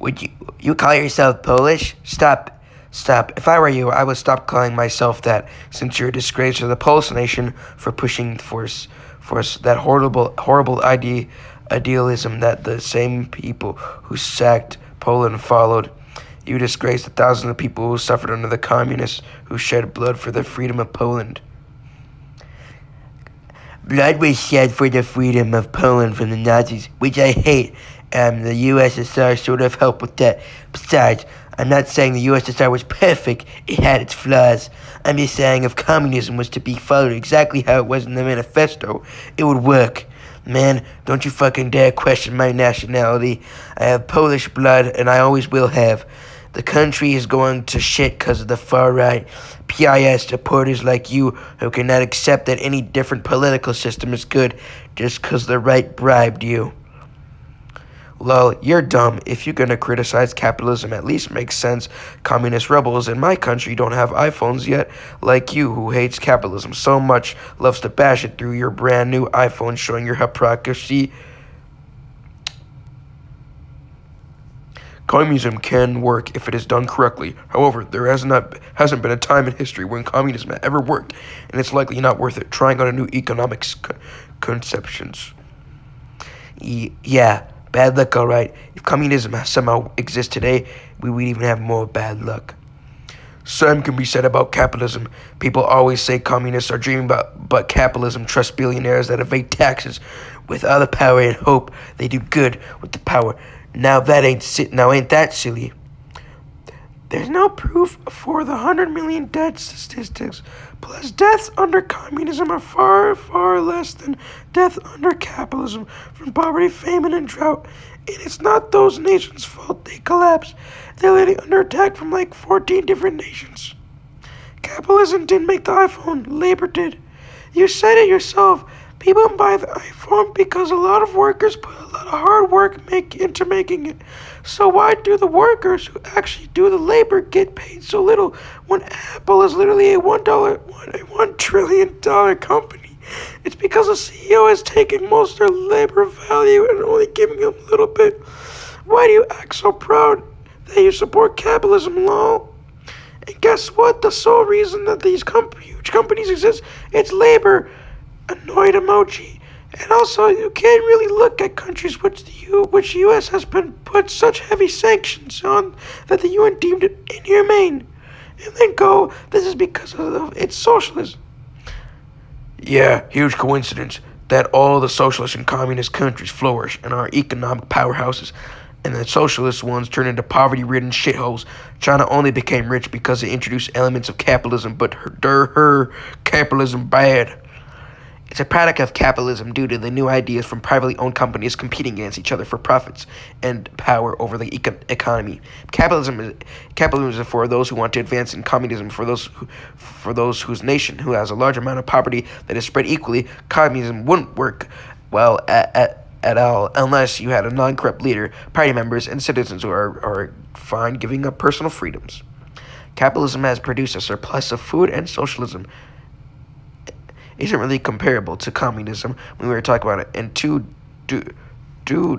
Would you call yourself Polish? Stop. Stop. If I were you, I would stop calling myself that, since you're a disgrace to the Polish nation for pushing for that horrible idealism that the same people who sacked Poland followed. You disgrace the thousands of people who suffered under the communists, who shed blood for the freedom of Poland. Blood was shed for the freedom of Poland from the Nazis, which I hate. The USSR sort of helped with that. Besides, I'm not saying the USSR was perfect. It had its flaws. I'm just saying if communism was to be followed exactly how it was in the manifesto, it would work. Man, don't you fucking dare question my nationality. I have Polish blood, and I always will have. The country is going to shit because of the far right. PIS supporters like you who cannot accept that any different political system is good just because the right bribed you. Lol, you're dumb. If you're gonna criticize capitalism, at least make sense. Communist rebels in my country don't have iPhones yet, like you, who hates capitalism so much, loves to bash it through your brand new iPhone, showing your hypocrisy. Communism can work if it is done correctly. However, there hasn't been a time in history when communism ever worked, and it's likely not worth it. Trying on a new economics conceptions. Yeah. Bad luck, alright. If communism somehow exists today, we would even have more bad luck. Same can be said about capitalism. People always say communists are dreaming but capitalism trusts billionaires that evade taxes with all the power and hope they do good with the power. Ain't that silly? There's no proof for the 100 million dead statistics. Plus, deaths under communism are far, far less than death under capitalism from poverty, famine, and drought. And it's not those nations' fault they collapsed. They're living under attack from like 14 different nations. Capitalism didn't make the iPhone. Labor did. You said it yourself. People buy the iPhone because a lot of workers put a lot of hard work into making it. So why do the workers who actually do the labor get paid so little when Apple is literally a $1 trillion company? It's because the CEO is taking most of their labor value and only giving them a little bit. Why do you act so proud that you support capitalism, lol? And guess what? The sole reason that these huge companies exist, it's labor. Annoyed emoji. And also, you can't really look at countries which the U.S. has been put such heavy sanctions on that the UN deemed it inhumane. And then go, this is because of its socialism. Yeah, huge coincidence that all the socialist and communist countries flourish and are economic powerhouses, and the socialist ones turn into poverty-ridden shitholes. China only became rich because it introduced elements of capitalism, but her capitalism bad. It's a product of capitalism due to the new ideas from privately owned companies competing against each other for profits and power over the economy. Capitalism is for those who want to advance, and communism for those whose nation who has a large amount of poverty that is spread equally. Communism wouldn't work well at all unless you had a non-corrupt leader, party members, and citizens who are fine giving up personal freedoms. Capitalism has produced a surplus of food, and socialism isn't really comparable to communism when we were talking about it. And to do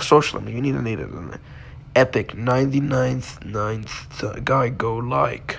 socialism, you need an epic 99th guy go like.